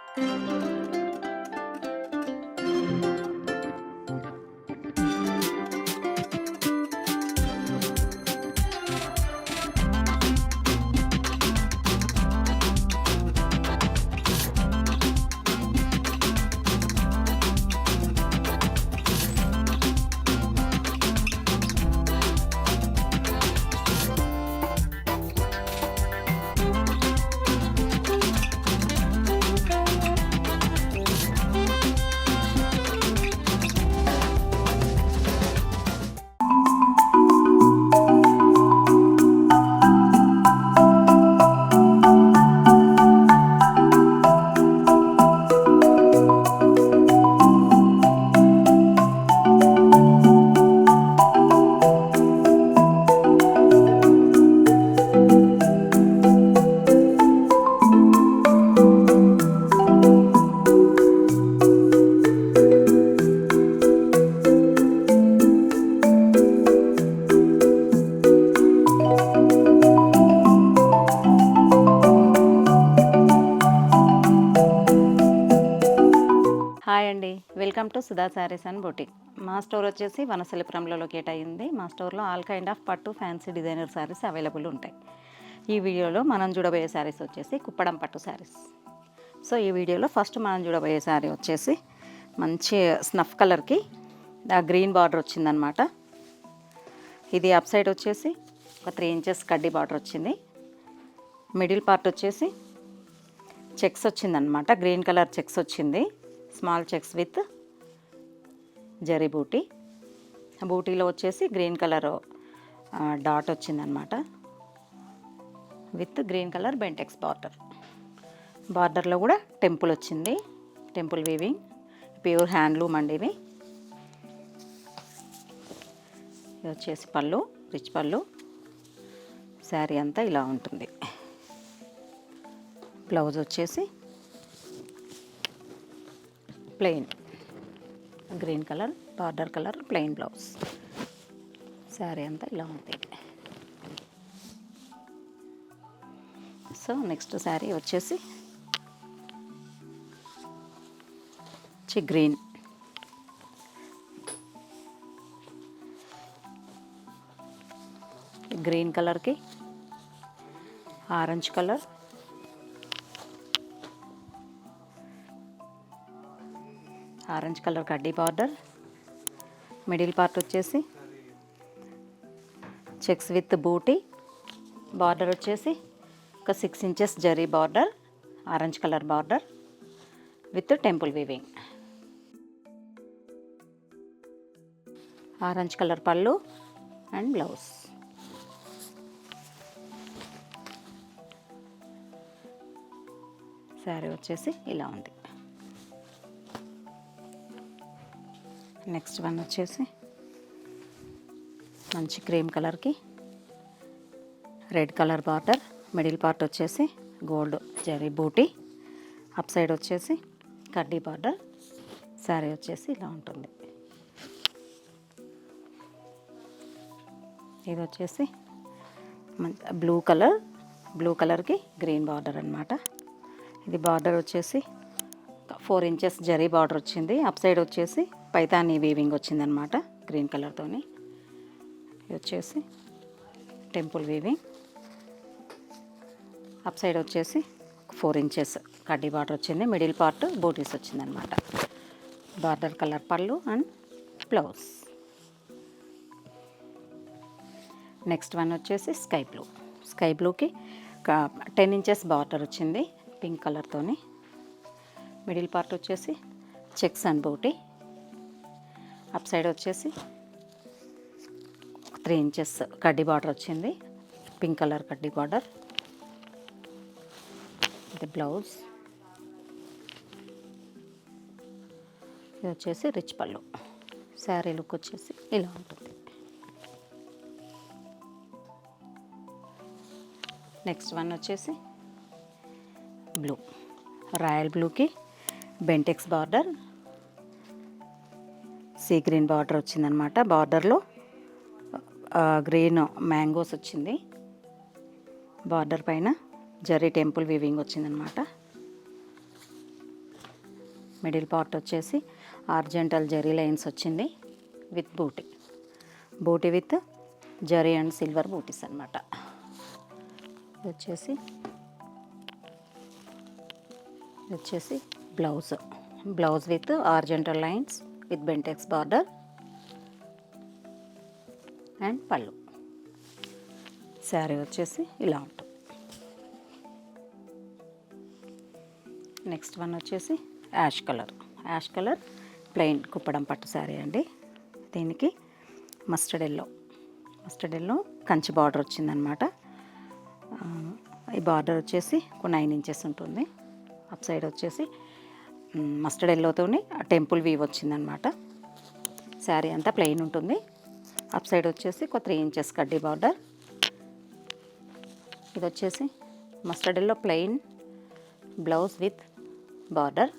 Hi అండి, welcome to Sudha saris and boutique. మా store వచ్చేసి వనసలిపురంలో లొకేట్ అయ్యింది. మా స్టోర్లో ఆల్ కైండ్ ఆఫ్ పట్టు ఫ్యాన్సీ డిజైనర్ శారీస్ అవైలబుల్ ఉంటాయి. ఈ వీడియోలో మనం చూడబోయే శారీస్ వచ్చేసి కుప్పడం పట్టు శారీస్. సో ఈ వీడియోలో ఫస్ట్ మనం చూడబోయే శారీ వచ్చేసి మంచి స్నఫ్ కలర్కి గ్రీన్ బార్డర్ వచ్చిందనమాట. ఇది అప్ సైడ్ వచ్చేసి ఒక 3 ఇంచెస్ కడ్డీ బార్డర్ వచ్చింది. మిడిల్ పార్ట్ వచ్చేసి చెక్స్ వచ్చిందనమాట, గ్రీన్ కలర్ చెక్స్ వచ్చింది. స్మాల్ చెక్స్ విత్ జరీ బూటీ. బూటీలో వచ్చేసి గ్రీన్ కలర్ డాట్ వచ్చిందనమాట with green colour Bentex border. బార్డర్లో కూడా టెంపుల్ వచ్చింది, టెంపుల్ వీవింగ్, ప్యూర్ హ్యాండ్లూమ్ అండి ఇవి. ఇది వచ్చేసి పళ్ళు, రిచ్ పళ్ళు. శారీ అంతా ఇలా ఉంటుంది. బ్లౌజ్ వచ్చేసి plain green colour border colour plain blouse. Sari అంతా ఇలా ఉంది. సో నెక్స్ట్ శారీ వచ్చేసి గ్రీన్, గ్రీన్ కలర్కి ఆరెంజ్ కలర్, ఆరెంజ్ కలర్ కడ్డీ బార్డర్. మిడిల్ పార్ట్ వచ్చేసి చెక్స్ విత్ బూటీ. బార్డర్ వచ్చేసి ఒక 6 inches zari border, orange colour border with temple weaving. Orange colour pallu and blouse. Sari వచ్చేసి ఇలా ఉంది. నెక్స్ట్ వన్ వచ్చేసి మంచి క్రీమ్ కలర్కి red colour border. Middle part వచ్చేసి గోల్డ్ జరీ బూటీ. అప్ సైడ్ వచ్చేసి కడ్డీ బార్డర్. శారీ వచ్చేసి ఇలా ఉంటుంది. ఇది వచ్చేసి బ్లూ కలర్కి గ్రీన్ బార్డర్ అనమాట. ఇది బార్డర్ వచ్చేసి 4 ఇంచెస్ జరీ బార్డర్ వచ్చింది. అప్ సైడ్ వచ్చేసి పైతానీ వీవింగ్ వచ్చిందనమాట గ్రీన్ కలర్తోని. ఇది వచ్చేసి టెంపుల్ వీవింగ్. అప్ సైడ్ వచ్చేసి 4 ఇంచెస్ కడ్డీ బార్డర్ వచ్చింది. మిడిల్ పార్ట్ బూటీస్ వచ్చిందనమాట. Border colour pallu and blouse. Next one వచ్చేసి స్కై బ్లూకి 10 ఇంచెస్ బార్డర్ వచ్చింది పింక్ కలర్తోని. మిడిల్ పార్ట్ వచ్చేసి చెక్స్ అండ్ బూటీ. అప్ సైడ్ వచ్చేసి 3 ఇంచెస్ కడ్డీ బార్డర్ వచ్చింది, పింక్ కలర్ కడ్డీ బార్డర్. ఇది బ్లౌజ్. ఇది వచ్చేసి రిచ్ పళ్ళు. శారీ లుక్ వచ్చేసి ఇలా ఉంటుంది. నెక్స్ట్ వన్ వచ్చేసి బ్లూ, రాయల్ బ్లూకి Bentex border, sea green border వచ్చిందనమాట. బార్డర్లో గ్రీన్ మ్యాంగోస్ వచ్చింది. బార్డర్ పైన జరీ టెంపుల్ వీవింగ్ వచ్చిందనమాట. మిడిల్ పార్ట్ వచ్చేసి ఆర్జెంటల్ జరీ లైన్స్ వచ్చింది with buti, buti with zari and silver butis అనమాట. ఇది వచ్చేసి blouse with horizontal lines with Bentex border and పళ్ళు. శారీ వచ్చేసి ఇలా ఉంటుంది. నెక్స్ట్ వన్ వచ్చేసి యాష్ కలర్ ప్లెయిన్ కుప్పడం పట్టు శారీ అండి. దీనికి మస్టర్డ్ ఎల్లో కంచి బార్డర్ వచ్చిందనమాట. ఈ బార్డర్ వచ్చేసి ఒక 9 ఇంచెస్ ఉంటుంది. అప్ సైడ్ వచ్చేసి మస్టర్డ్ ఎల్లోతోని టెంపుల్ వీవ్ వచ్చిందనమాట. శారీ అంతా ప్లెయిన్ ఉంటుంది. అప్ సైడ్ వచ్చేసి ఒక 3 ఇంచెస్ కడ్డీ బార్డర్. ఇది వచ్చేసి mustard yellow plain blouse with border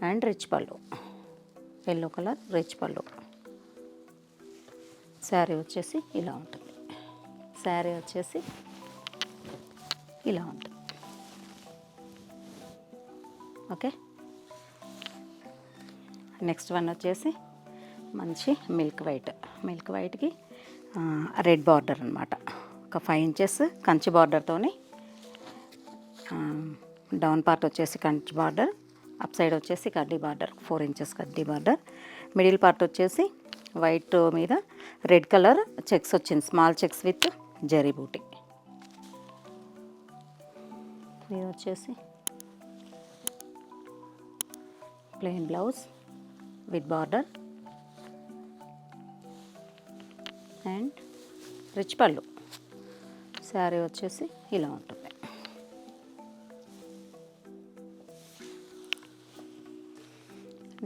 and rich పళ్ళు, yellow colour rich pallu. Sari వచ్చేసి ఇలా ఉంటుంది. ఓకే. నెక్స్ట్ వన్ వచ్చేసి మంచి మిల్క్ వైట్కి రెడ్ బార్డర్ అనమాట. ఒక 5 ఇంచెస్ కంచి బార్డర్తోని డౌన్ పార్ట్ వచ్చేసి కంచి బార్డర్, అప్ సైడ్ వచ్చేసి కడ్డీ బార్డర్ 4 ఇంచెస్ కడ్డీ బార్డర్. మిడిల్ పార్ట్ వచ్చేసి వైట్ మీద రెడ్ కలర్ చెక్స్ వచ్చింది, స్మాల్ చెక్స్ విత్ జరీ బూటీ. ఇది వచ్చేసి plain blouse with border and rich pallu. Sari వచ్చేసి ఇలా ఉంటుంది.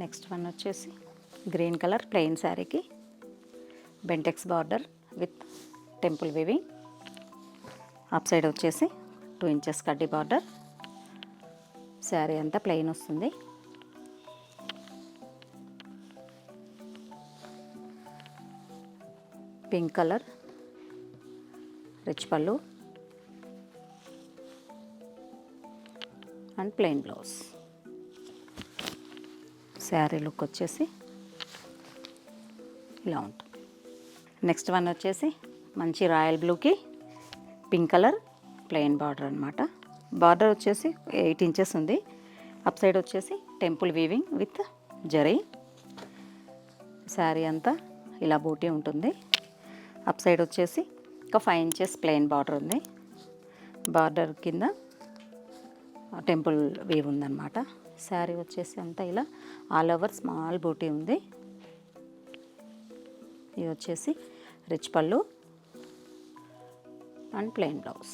నెక్స్ట్ వన్ వచ్చేసి గ్రీన్ కలర్ ప్లెయిన్ శారీకి Bentex border with temple weaving. Up side వచ్చేసి 2 ఇంచెస్ కడ్డీ బార్డర్. శారీ అంతా ప్లెయిన్ వస్తుంది. పింక్ కలర్ రిచ్ పళ్ళు and plain blouse. Sari look వచ్చేసి ఇలా ఉంటుంది. నెక్స్ట్ వన్ వచ్చేసి మంచి రాయల్ బ్లూకి పింక్ కలర్ ప్లెయిన్ బార్డర్ అనమాట. బార్డర్ వచ్చేసి 8 ఇంచెస్ ఉంది. అప్ సైడ్ వచ్చేసి temple weaving with zari. Sari అంతా ఇలా బూటీ ఉంటుంది. అప్ సైడ్ వచ్చేసి ఒక 5 ఇంచెస్ ప్లెయిన్ బార్డర్ ఉంది. బార్డర్ కింద టెంపుల్ వీవ్ ఉందన్నమాట. శారీ వచ్చేసి అంతా ఇలా ఆల్ ఓవర్ స్మాల్ బూటీ ఉంది. ఇది వచ్చేసి రిచ్ పళ్ళు అండ్ ప్లెయిన్ బ్లౌజ్.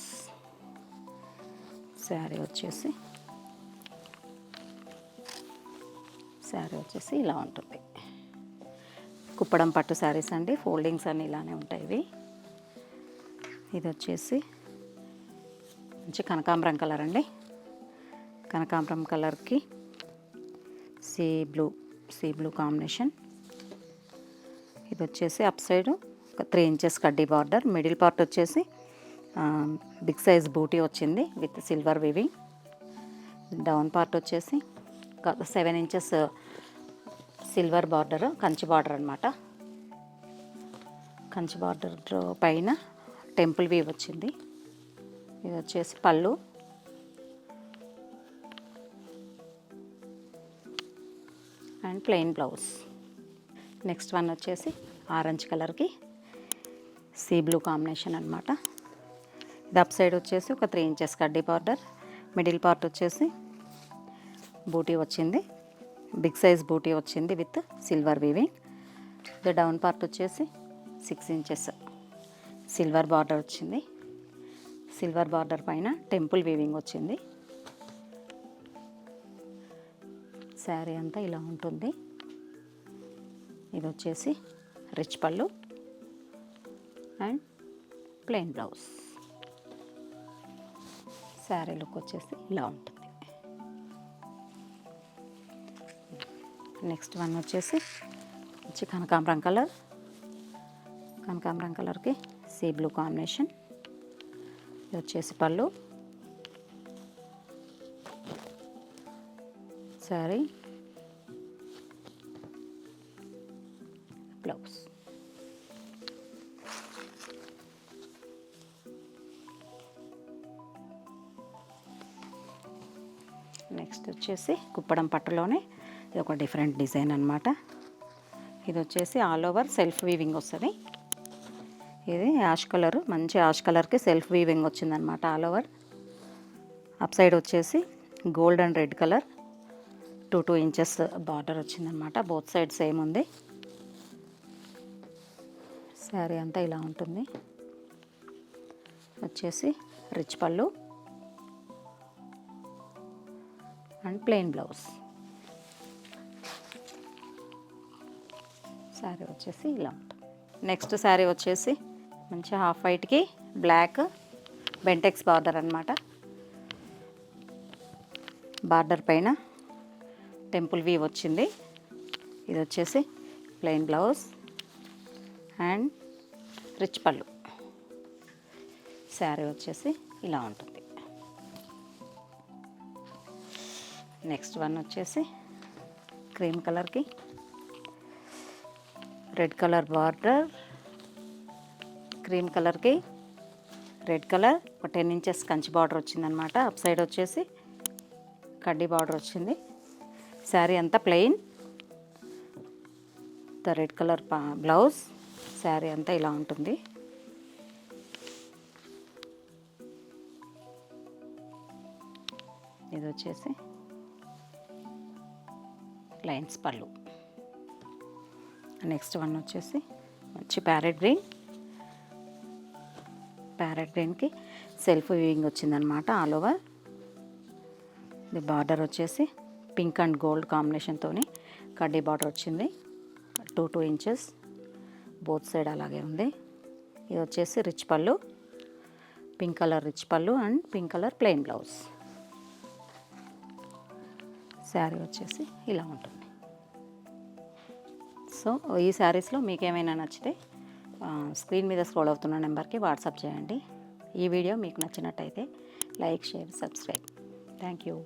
శారీ వచ్చేసి ఇలా ఉంటుంది. కుప్పడం పట్టు శారీస్ అండి. ఫోల్డింగ్స్ అన్నీ ఇలానే ఉంటాయి ఇవి. ఇది వచ్చేసి మంచి కనకాంబరం కలర్ అండి. కనకాంబరం కలర్కి సీ బ్లూ కాంబినేషన్. ఇది వచ్చేసి అప్ సైడ్ ఒక 3 ఇంచెస్ కడ్డీ బార్డర్. మిడిల్ పార్ట్ వచ్చేసి బిగ్ సైజ్ బూటీ వచ్చింది with silver weaving. Down part వచ్చేసి 7 inches silver border, Kanchi border అనమాట. కంచి బార్డర్ పైన టెంపుల్ వీవ్ వచ్చింది. ఇది వచ్చేసి పళ్ళు and plain blouse. Next one వచ్చేసి ఆరెంజ్ కలర్కి సీ బ్లూ కాంబినేషన్ అనమాట. ఇది అప్ సైడ్ వచ్చేసి ఒక 3 ఇంచెస్ కడ్డీ బార్డర్. మిడిల్ పార్ట్ వచ్చేసి బూటీ వచ్చింది, బిగ్ సైజ్ బూటీ వచ్చింది విత్ సిల్వర్ వీవింగ్. ఇది డౌన్ పార్ట్ వచ్చేసి 6 ఇంచెస్ సిల్వర్ బార్డర్ వచ్చింది. సిల్వర్ బార్డర్ పైన టెంపుల్ వీవింగ్ వచ్చింది. శారీ అంతా ఇలా ఉంటుంది. ఇది వచ్చేసి రిచ్ పళ్ళు and plain blouse. Sari look వచ్చేసి ఇలా ఉంటుంది. నెక్స్ట్ వన్ వచ్చేసి మంచి కనకాంబరం కలర్కి సీ బ్లూ కాంబినేషన్. ఇది వచ్చేసి పళ్ళు. శారీ, బ్లౌజ్. నెక్స్ట్ వచ్చేసి కుప్పడం పట్టులోనే ఇది ఒక డిఫరెంట్ డిజైన్ అనమాట. ఇది వచ్చేసి ఆల్ ఓవర్ సెల్ఫ్ వీవింగ్ వస్తుంది. ఇది యాష్ కలర్, మంచి యాష్ కలర్కి సెల్ఫ్ వీవింగ్ వచ్చిందనమాట ఆల్ ఓవర్. అప్ సైడ్ వచ్చేసి gold and red colour 2 inches border వచ్చిందనమాట. బోత్ సైడ్ సేమ్ ఉంది. శారీ అంతా ఇలా ఉంటుంది. వచ్చేసి రిచ్ పళ్ళు అండ్ ప్లెయిన్ బ్లౌజ్. శారీ వచ్చేసి ఇలా ఉంటుంది. నెక్స్ట్ శారీ వచ్చేసి మంచి హాఫ్ వైట్కి బ్లాక్ బెంటెక్స్ బార్డర్ అనమాట. బార్డర్ పైన టెంపుల్ వీవ్ వచ్చింది. ఇది వచ్చేసి plain blouse and rich pallu. Sari వచ్చేసి ఇలా ఉంటుంది. నెక్స్ట్ వన్ వచ్చేసి క్రీమ్ కలర్కి రెడ్ కలర్ బార్డర్, క్రీమ్ కలర్కి రెడ్ కలర్ ఒక 10 ఇంచెస్ కంచి బార్డర్ వచ్చిందనమాట. అప్ సైడ్ వచ్చేసి కడ్డీ బార్డర్ వచ్చింది. శారీ అంతా plain, the red colour blouse. Sari అంతా ఇలా ఉంటుంది. ఇది వచ్చేసి లైన్స్ పళ్ళు. నెక్స్ట్ వన్ వచ్చేసి మంచి ప్యారెట్ గ్రీన్కి సెల్ఫ్ వీవింగ్ వచ్చిందనమాట ఆల్ ఓవర్. ఇది బార్డర్ వచ్చేసి పింక్ అండ్ గోల్డ్ కాంబినేషన్తో కడ్డీ బార్డర్ వచ్చింది. 2 ఇంచెస్ బోత్ సైడ్ అలాగే ఉంది. ఇది వచ్చేసి రిచ్ పళ్ళు, పింక్ కలర్ రిచ్ పళ్ళు and pink colour plain blouse. Sari వచ్చేసి ఇలా ఉంటుంది. సో ఈ శారీస్లో మీకు ఏమైనా నచ్చితే స్క్రీన్ మీద స్క్రోల్ అవుతున్న నెంబర్కి వాట్సాప్ చేయండి. ఈ వీడియో మీకు నచ్చినట్టయితే like, share, subscribe. Thank you.